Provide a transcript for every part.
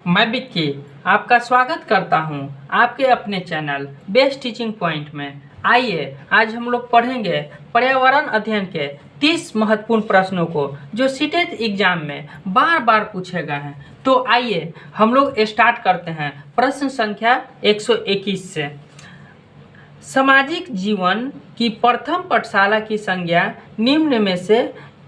मैं विक्की आपका स्वागत करता हूं आपके अपने चैनल बेस्ट टीचिंग पॉइंट में। आइए आज हम लोग पढ़ेंगे पर्यावरण अध्ययन के 30 महत्वपूर्ण प्रश्नों को जो सीटेट एग्जाम में बार बार पूछे गए हैं। तो आइए हम लोग स्टार्ट करते हैं प्रश्न संख्या 121 से। सामाजिक जीवन की प्रथम पाठशाला की संज्ञा निम्न में से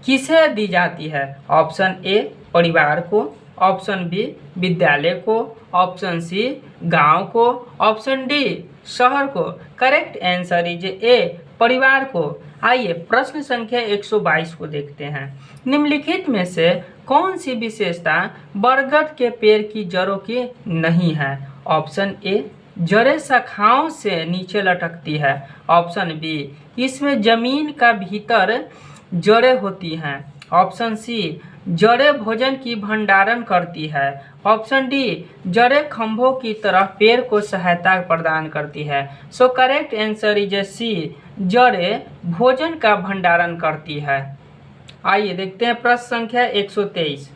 किसे दी जाती है? ऑप्शन ए परिवार को, ऑप्शन बी विद्यालय को, ऑप्शन सी गांव को, ऑप्शन डी शहर को। करेक्ट आंसर इज ए परिवार को। आइए प्रश्न संख्या 122 को देखते हैं। निम्नलिखित में से कौन सी विशेषता बरगद के पेड़ की जड़ों की नहीं है? ऑप्शन ए जड़ें शाखाओं से नीचे लटकती है, ऑप्शन बी इसमें जमीन का भीतर जड़ें होती हैं, ऑप्शन सी जड़ें भोजन की भंडारण करती है, ऑप्शन डी जड़ें खंभों की तरह पेड़ को सहायता प्रदान करती है। So correct answer is C जड़ें भोजन का भंडारण करती है। आइए देखते हैं प्रश्न संख्या 123।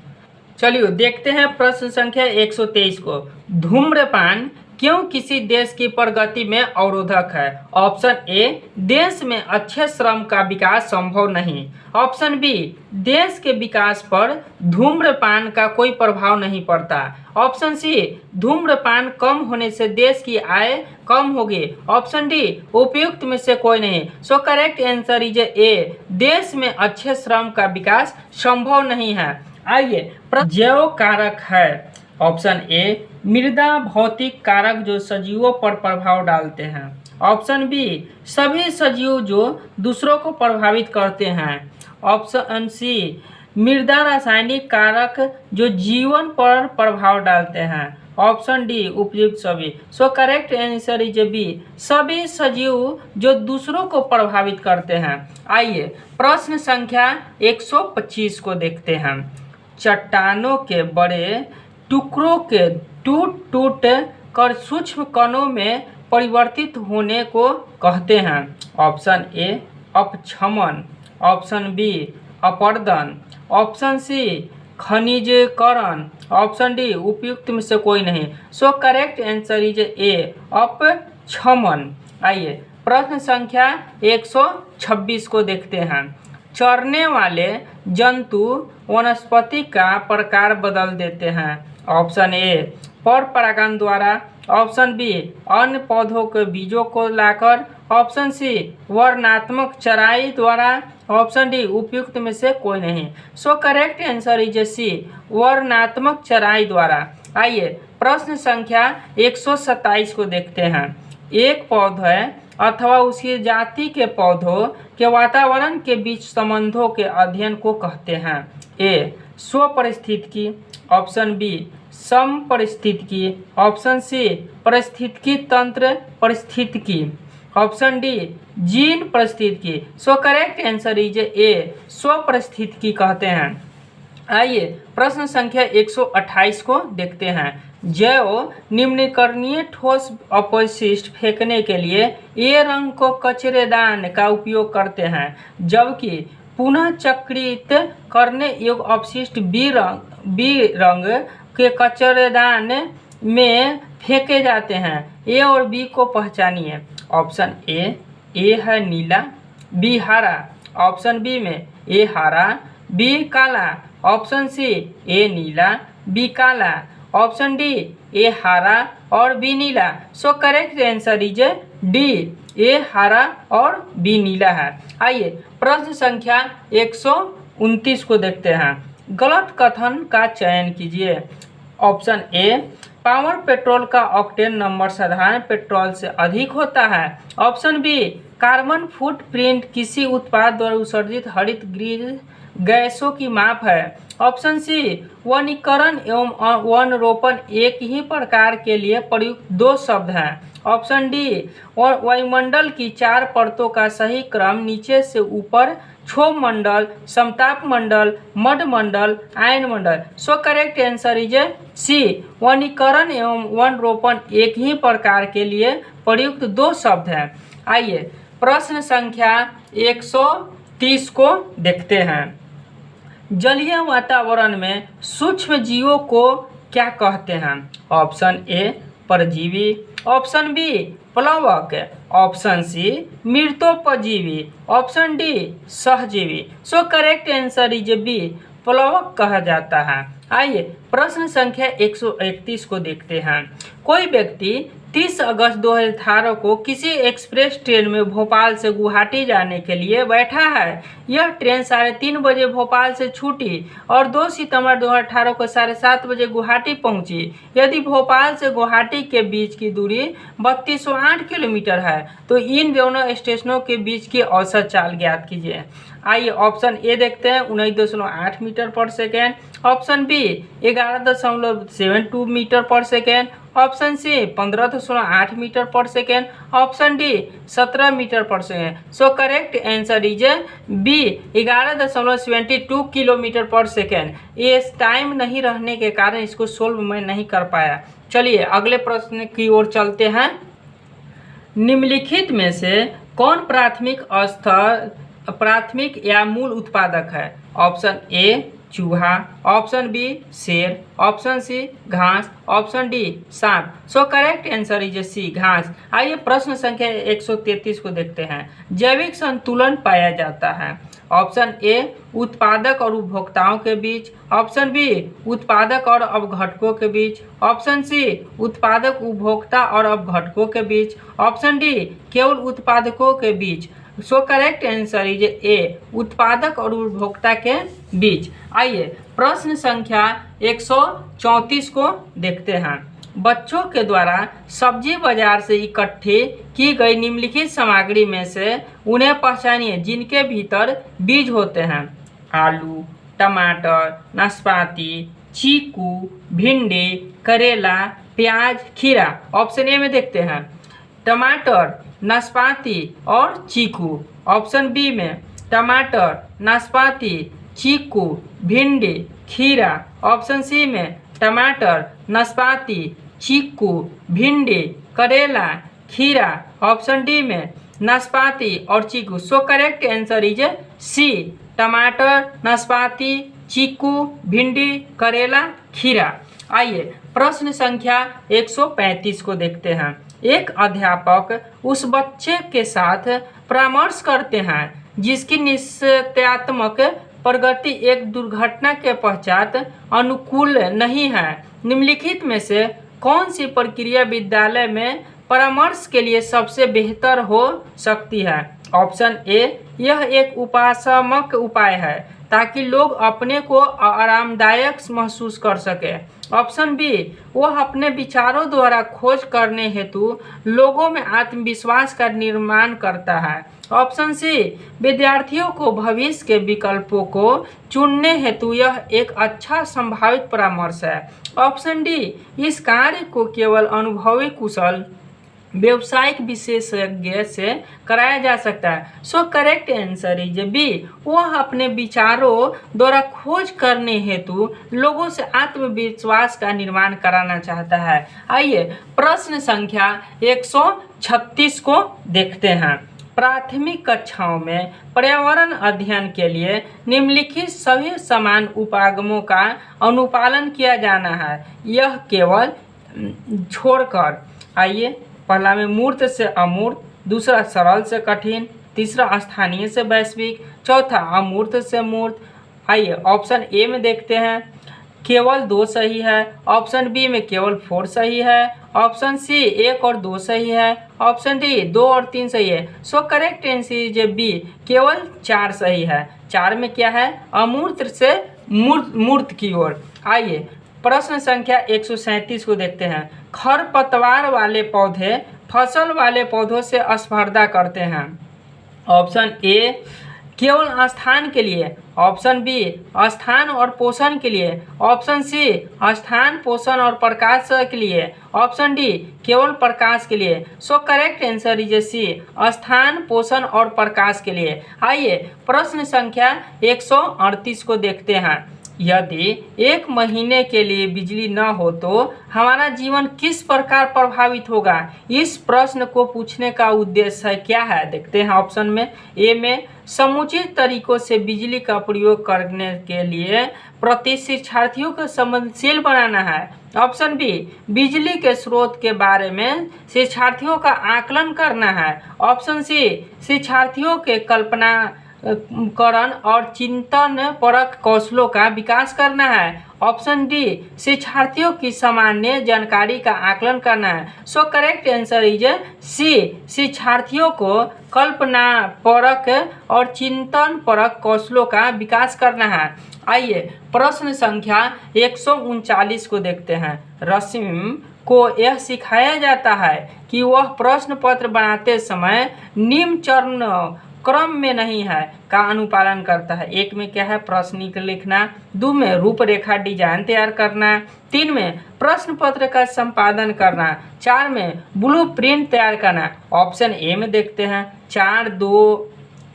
चलिए देखते हैं प्रश्न संख्या 123 को। धूम्रपान क्यों किसी देश की प्रगति में अवरोधक है? ऑप्शन ए देश में अच्छे श्रम का विकास संभव नहीं, ऑप्शन बी देश के विकास पर धूम्रपान का कोई प्रभाव नहीं पड़ता, ऑप्शन सी धूम्रपान कम होने से देश की आय कम होगी, ऑप्शन डी उपयुक्त में से कोई नहीं। सो करेक्ट आंसर इज ए देश में अच्छे श्रम का विकास संभव नहीं है। आइए जैव कारक है। ऑप्शन ए मृदा भौतिक कारक जो सजीवों पर प्रभाव डालते हैं, ऑप्शन बी सभी सजीव जो दूसरों को प्रभावित करते हैं, ऑप्शन सी मृदा रासायनिक कारक जो जीवन पर प्रभाव डालते हैं, ऑप्शन डी उपयुक्त सभी। So correct answer is B सभी सजीव जो दूसरों को प्रभावित करते हैं। आइए प्रश्न संख्या 125 को देखते हैं। चट्टानों के बड़े टुकड़ों के टूट कर सूक्ष्म कणों में परिवर्तित होने को कहते हैं। ऑप्शन ए अपक्षमन, ऑप्शन बी अपर्दन, ऑप्शन सी खनिजीकरण, ऑप्शन डी उपयुक्त में से कोई नहीं। So correct answer is A अपक्षमन। आइए प्रश्न संख्या 126 को देखते हैं। चरने वाले जंतु वनस्पति का प्रकार बदल देते हैं। ऑप्शन ए पर परागण द्वारा, ऑप्शन बी अन्य पौधों के बीजों को लाकर, ऑप्शन सी वर्णात्मक चराई द्वारा, ऑप्शन डी उपयुक्त में से कोई नहीं। So correct answer is C वर्णात्मक चराई द्वारा। आइए प्रश्न संख्या 127 को देखते हैं। एक पौधे अथवा उसकी जाति के पौधों के वातावरण के बीच संबंधों के अध्ययन को कहते हैं। ए स्वपरिस्थितिकी, ऑप्शन बी समपरिस्थितिकी, ऑप्शन सी परिस्थितिकी तंत्र परिस्थितिकी, ऑप्शन डी जीन परिस्थितिकी। So correct answer is A स्वपरिस्थितिकी कहते हैं। आइए प्रश्न संख्या 128 को देखते हैं। जैव निम्नकरणीय ठोस अपशिष्ट फेंकने के लिए ए रंग को कचरेदान का उपयोग करते हैं, जबकि पुनः चक्रित करने योग्य अपशिष्ट बी रंग के कचरेदान में फेंके जाते हैं। ए और बी को पहचानिए। ऑप्शन ए है नीला, बी हरा, ऑप्शन बी में ए हरा, बी काला, ऑप्शन सी ए नीला, बी काला, ऑप्शन डी ए हरा और बी नीला। So correct answer is D A हरा और बी नीला है। आइए प्रश्न संख्या 129 को देखते हैं। गलत कथन का चयन कीजिए। ऑप्शन ए पावर पेट्रोल का ऑक्टेन नंबर साधारण पेट्रोल से अधिक होता है, ऑप्शन बी कार्बन फुटप्रिंट किसी उत्पाद द्वारा उत्सर्जित हरित गृह गैसों की माप है, ऑप्शन सी वनीकरण एवं वनरोपण एक ही प्रकार के लिए प्रयुक्त दो शब्द हैं, ऑप्शन डी और वायुमंडल की 4 परतों का सही क्रम नीचे से ऊपर क्षोभ मंडल, समताप मंडल, मड मंडल, आयन मंडल। So correct answer is C वनीकरण एवं वनरोपण एक ही प्रकार के लिए प्रयुक्त 2 शब्द हैं। आइए प्रश्न संख्या 130 को देखते हैं। जलीय वातावरण में सूक्ष्म जीवों को क्या कहते हैं? ऑप्शन ए परजीवी, ऑप्शन बी प्लवक, ऑप्शन सी मृतोपजीवी, ऑप्शन डी सहजीवी। So correct answer is B, प्लवक कहा जाता है। आइए प्रश्न संख्या 131 को देखते हैं। कोई व्यक्ति 30 अगस्त 2018 को किसी एक्सप्रेस ट्रेन में भोपाल से गुवाहाटी जाने के लिए बैठा है। यह ट्रेन 3:30 बजे भोपाल से छूटी और 2 सितंबर 2018 को 7:30 बजे गुवाहाटी पहुंची। यदि भोपाल से गुवाहाटी के बीच की दूरी 3208 किलोमीटर है तो इन दोनों स्टेशनों के बीच की औसत चाल ज्ञात कीजिए। आइए ऑप्शन ए देखते हैं 19.8 मीटर पर सेकेंड, ऑप्शन बी 11.72 मीटर पर सेकेंड, ऑप्शन सी 15.8 मीटर पर सेकेंड, ऑप्शन डी 17 मीटर पर second. So correct answer is B 11.72 kilometer पर सेकेंड। ये टाइम नहीं रहने के कारण इसको सोल्व मैं नहीं कर पाया। चलिए अगले प्रश्न की ओर चलते हैं। निम्नलिखित में से कौन प्राथमिक या मूल उत्पादक है? ऑप्शन ए चूहा, ऑप्शन बी शेर, ऑप्शन सी घास, ऑप्शन डी सांप। So correct answer is C घास। आइए प्रश्न संख्या 133 को देखते हैं। जैविक संतुलन पाया जाता है। ऑप्शन ए उत्पादक और उपभोक्ताओं के बीच, ऑप्शन बी उत्पादक और अपघटकों के बीच, ऑप्शन सी उत्पादक उपभोक्ता और अपघटकों के बीच, ऑप्शन डी केवल उत्पादकों के बीच। So correct answer is A उत्पादक और उपभोक्ता के बीच। आइए प्रश्न संख्या 134 को देखते हैं। बच्चों के द्वारा सब्जी बाजार से इकट्ठी की गई निम्नलिखित सामग्री में से उन्हें पहचानिए जिनके भीतर बीज होते हैं। आलू, टमाटर, नाशपाती, चीकू, भिंडी, करेला, प्याज, खीरा। ऑप्शन ए में देखते हैं टमाटर, नाशपाती और चीकू। ऑप्शन बी में टमाटर, नाशपाती, चीकू, भिंडी, खीरा। ऑप्शन सी में टमाटर, नाशपाती, चीकू, भिंडी, करेला, खीरा। ऑप्शन डी में नाशपाती और चीकू। So correct answer is C टमाटर, नाशपाती, चीकू, भिंडी, करेला, खीरा। आइए प्रश्न संख्या 135 को देखते हैं। एक अध्यापक उस बच्चे के साथ परामर्श करते हैं जिसकी निश्चयात्मक प्रगति एक दुर्घटना के पश्चात अनुकूल नहीं है। निम्नलिखित में से कौन सी प्रक्रिया विद्यालय में परामर्श के लिए सबसे बेहतर हो सकती है? ऑप्शन ए यह एक उपासमक उपाय है ताकि लोग अपने को आरामदायक महसूस कर सके। ऑप्शन बी वह अपने विचारों द्वारा खोज करने हेतु लोगों में आत्मविश्वास का निर्माण करता है। ऑप्शन सी विद्यार्थियों को भविष्य के विकल्पों को चुनने हेतु यह एक अच्छा संभावित परामर्श है। ऑप्शन डी इस कार्य को केवल अनुभवी कुशल व्यावसायिक विशेषज्ञ से कराया जा सकता है। So correct answer is B वह अपने विचारों द्वारा खोज करने हेतु लोगों से आत्मविश्वास का निर्माण कराना चाहता है। आइए प्रश्न संख्या 136 को देखते हैं। प्राथमिक कक्षाओं में पर्यावरण अध्ययन के लिए निम्नलिखित सभी समान उपागमों का अनुपालन किया जाना है, यह केवल छोड़कर। आइए पहला में मूर्त से अमूर्त, दूसरा सरल से कठिन, तीसरा स्थानीय से वैश्विक, चौथा अमूर्त से मूर्त। आइए ऑप्शन ए में देखते हैं केवल 2 सही है, ऑप्शन बी में केवल 4 सही है, ऑप्शन सी 1 और 2 सही है, ऑप्शन डी 2 और 3 सही है। So correct answer is B केवल 4 सही है। 4 में क्या है? अमूर्त से मूर्त की ओर। आइए प्रश्न संख्या 137 को देखते हैं। खरपतवार वाले पौधे फसल वाले पौधों से स्पर्धा करते हैं। ऑप्शन ए केवल स्थान के लिए, ऑप्शन बी स्थान और पोषण के लिए, ऑप्शन सी स्थान पोषण और प्रकाश के लिए, ऑप्शन डी केवल प्रकाश के लिए। So correct answer is C स्थान पोषण और प्रकाश के लिए। आइए प्रश्न संख्या 138 को देखते हैं। यदि 1 महीने के लिए बिजली न हो तो हमारा जीवन किस प्रकार प्रभावित होगा? इस प्रश्न को पूछने का उद्देश्य क्या है? देखते हैं ऑप्शन में। ए में समुचित तरीकों से बिजली का प्रयोग करने के लिए प्रति शिक्षार्थियों को संवेदनशील बनाना है। ऑप्शन बी, बिजली के स्रोत के बारे में शिक्षार्थियों का आकलन करना है। ऑप्शन सी, शिक्षार्थियों के कल्पना करण और चिंतन परक कौशलों का विकास करना है। ऑप्शन डी, शिक्षार्थियों की सामान्य जानकारी का आकलन करना है। So correct answer is C, शिक्षार्थियों को कल्पना परक और चिंतन परक कौशलों का विकास करना है। आइए प्रश्न संख्या 139 को देखते हैं। रसीम को यह सिखाया जाता है कि वह प्रश्न पत्र बनाते समय निम्न चरण क्रम में नहीं है का अनुपालन करता है। एक में क्या है, प्रश्न लिखना। 2 में रूपरेखा डिजाइन तैयार करना। 3 में प्रश्न पत्र का संपादन करना। 4 में ब्लूप्रिंट तैयार करना। ऑप्शन ए में देखते हैं 4 2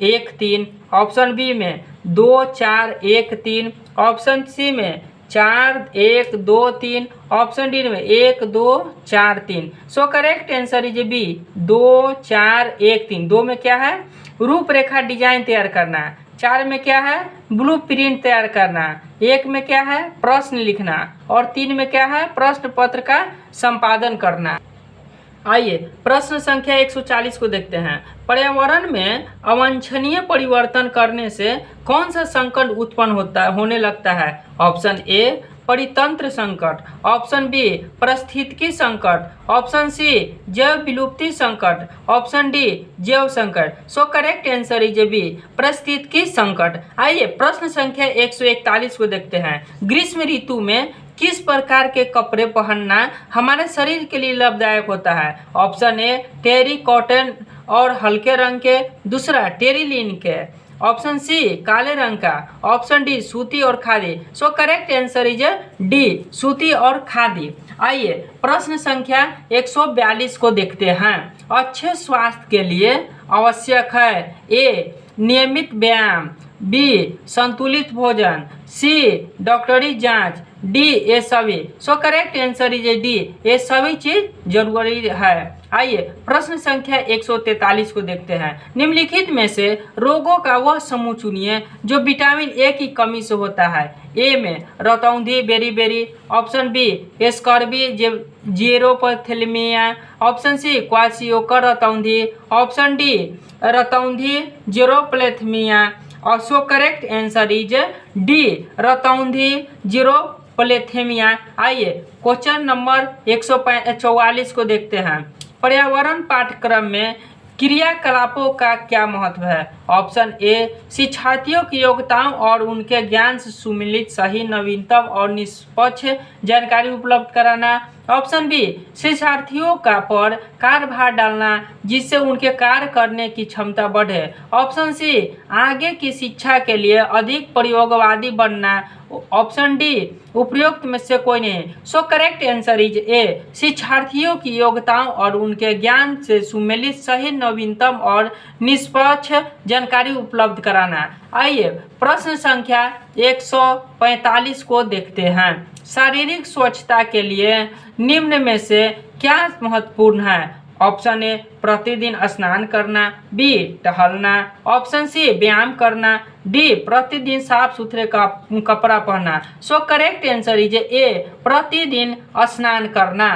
1 3। ऑप्शन बी में 2 4 1 3। ऑप्शन सी में 4 1 2 3। ऑप्शन डी में 1 2 4 3। So correct answer is B, 2 4 1 3। 2 में क्या है, रूपरेखा डिजाइन तैयार करना। 4 में क्या है, ब्लूप्रिंट तैयार करना। 1 में क्या है, प्रश्न लिखना। और 3 में क्या है, प्रश्न पत्र का संपादन करना। आइए प्रश्न संख्या 140 को देखते हैं। पर्यावरण में अवांछनीय परिवर्तन करने से कौन सा संकट उत्पन्न होने लगता है। ऑप्शन ए, परितंत्र संकट। ऑप्शन बी, पारिस्थितिकी संकट। ऑप्शन सी, जैव विलुप्ति संकट। ऑप्शन डी, जैव संकट। So correct answer is B, पारिस्थितिकी संकट। आइए प्रश्न संख्या 141 को देखते हैं। ग्रीष्म ऋतु में किस प्रकार के कपड़े पहनना हमारे शरीर के लिए लाभदायक होता है। ऑप्शन ए, टेरी कॉटन और हल्के रंग के। दूसरा, टेरिलिन के। ऑप्शन सी, काले रंग का। ऑप्शन डी, सूती और खादी। सो करेक्ट आंसर इज डी, सूती और खादी। आइए प्रश्न संख्या 142 को देखते हैं। अच्छे स्वास्थ्य के लिए आवश्यक है ए, नियमित व्यायाम। बी, संतुलित भोजन। सी, डॉक्टरी जांच। डी, ये सभी। So correct answer is D, ये सभी चीज जरूरी है। आइए प्रश्न संख्या 143 को देखते हैं। निम्नलिखित में से रोगों का वह समूह चुनिए जो विटामिन ए की कमी से होता है। ए में रतौंधी बेरी। Option B, scurvy xerophthalmia. Option C, kwashiorkor रतौंधी। ऑप्शन डी, रतौंधी जेरोप्लेथमिया। और so correct answer is D, रतौंधी जेरोप्लेथमिया। आइए क्वेश्चन नंबर 144 को देखते हैं। पर्यावरण पाठ्यक्रम में क्रियाकलापों का क्या महत्व है। ऑप्शन ए, शिक्षार्थियों की योग्यताओं और उनके ज्ञान से सुमिलित सही, नवीनतम और निष्पक्ष जानकारी उपलब्ध कराना। ऑप्शन बी, शिक्षार्थियों का पर कार्यभार डालना जिससे उनके कार्य करने की क्षमता बढ़े। ऑप्शन सी, आगे की शिक्षा के लिए अधिक प्रयोगवादी बनना। ऑप्शन डी, उपयुक्त में से कोई नहीं। सो करेक्ट आंसर इज ए, शिक्षार्थियों की योग्यताओं और उनके ज्ञान से सुमेलित सही, नवीनतम और निष्पक्ष जानकारी उपलब्ध कराना। आइए प्रश्न संख्या 145 को देखते हैं। शारीरिक स्वच्छता के लिए निम्न में से क्या महत्वपूर्ण है। ऑप्शन ए, प्रतिदिन स्नान करना। बी, टहलना। ऑप्शन सी, व्यायाम करना। डी, प्रतिदिन साफ सुथरे कपड़ा पहनना। सो करेक्ट आंसर इज ए, प्रतिदिन स्नान करना।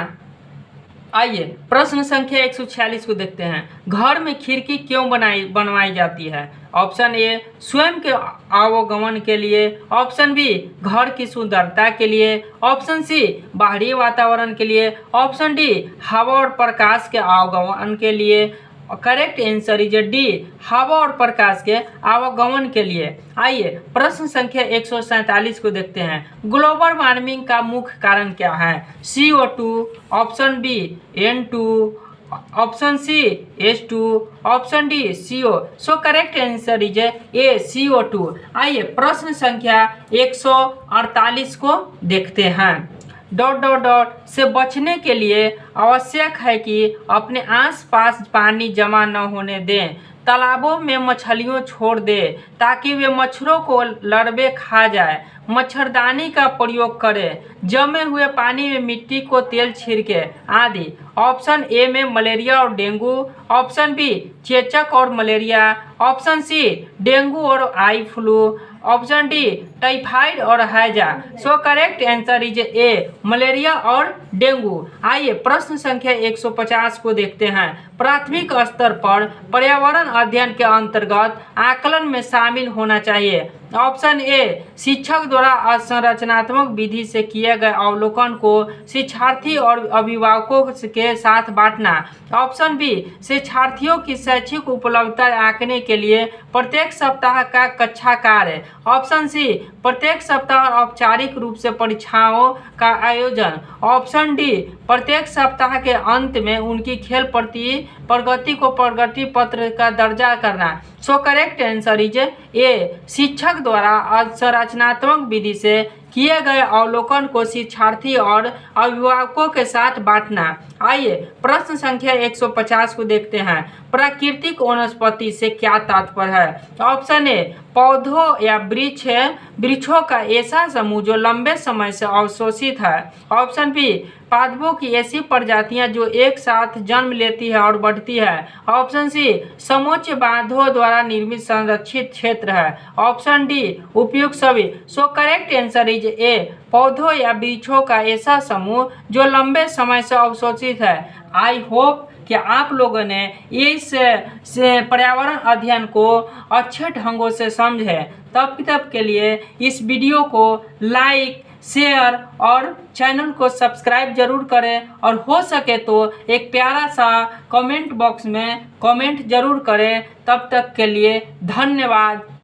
आइए प्रश्न संख्या 146 को देखते हैं। घर में खिड़की क्यों बनवाई जाती है। ऑप्शन ए, स्वयं के आवागमन के लिए। ऑप्शन बी, घर की सुंदरता के लिए। ऑप्शन सी, बाहरी वातावरण के लिए। ऑप्शन डी, हवा और प्रकाश के आवागमन के लिए। करेक्ट आंसर इज डी, हवा और प्रकाश के आवागमन के लिए। आइए प्रश्न संख्या 147 को देखते हैं। ग्लोबल वार्मिंग का मुख्य कारण क्या है। CO2। Option B, N2। Option C, H2। Option D, CO। So correct answer is A, CO2। आइए प्रश्न संख्या 148 को देखते हैं। डॉट से बचने के लिए आवश्यक है कि अपने आसपास पानी जमा न होने दें। तालाबों में मछलियों छोड़ दें ताकि वे मच्छरों को larvae खा जाए। मच्छरदानी का प्रयोग करें। जमे हुए पानी में मिट्टी को तेल छिड़के आदि। ऑप्शन ए में मलेरिया और डेंगू। ऑप्शन बी, चेचक और मलेरिया। ऑप्शन सी, डेंगू और eye flu. Option D typhoid और हैजा। सो correct answer is A malaria और डेंगू। आइए प्रश्न संख्या 150 को देखते हैं। प्राथमिक स्तर पर पर्यावरण अध्ययन के अंतर्गत आकलन में शामिल होना चाहिए। ऑप्शन ए शिक्षक द्वारा संरचनात्मक विधि से किए गए अवलोकन को शिक्षार्थी और अभिभावकों के साथ बांटना। ऑप्शन बी शिक्षार्थियों की शैक्षिक उपलब्धता आंकने के लिए प्रत्येक सप्ताह का कक्षा कार्य। ऑप्शन सी प्रत्येक सप्ताह औपचारिक रूप से परीक्षाओं का आयोजन। ऑप्शन डी प्रत्येक सप्ताह के अंत में उनकी खेल प्रगति को प्रगति पत्र का दर्जा करना। सो करेक्ट आंसर इज ए शिक्षक द्वारा संरचनात्मक विधि से किए गए अवलोकन को शिक्षार्थी और अभिभावकों के साथ बांटना। आइए प्रश्न संख्या 150 को देखते हैं। प्राकृतिक वनस्पति से क्या तात्पर्य है। ऑप्शन ए पौधों या वृक्षों का ऐसा समूह जो लंबे समय से अवशोषित है। ऑप्शन बी पादपों की ऐसी प्रजातियां जो एक साथ जन्म लेती है और बढ़ती है। ऑप्शन सी समोच्च बांधों द्वारा निर्मित संरक्षित क्षेत्र है। ऑप्शन डी उपयुक्त सभी। सो करेक्ट आंसर इज ए पौधों या वृक्षों का ऐसा समूह जो लंबे समय से अवशोषित है। आई होप कि आप लोगों ने इस पर्यावरण अध्ययन को अच्छे ढंगों से समझे। तब के लिए इस वीडियो को लाइक शेयर और चैनल को सब्सक्राइब जरूर करें और हो सके तो एक प्यारा सा कमेंट बॉक्स में कमेंट जरूर करें। तब तक के लिए धन्यवाद।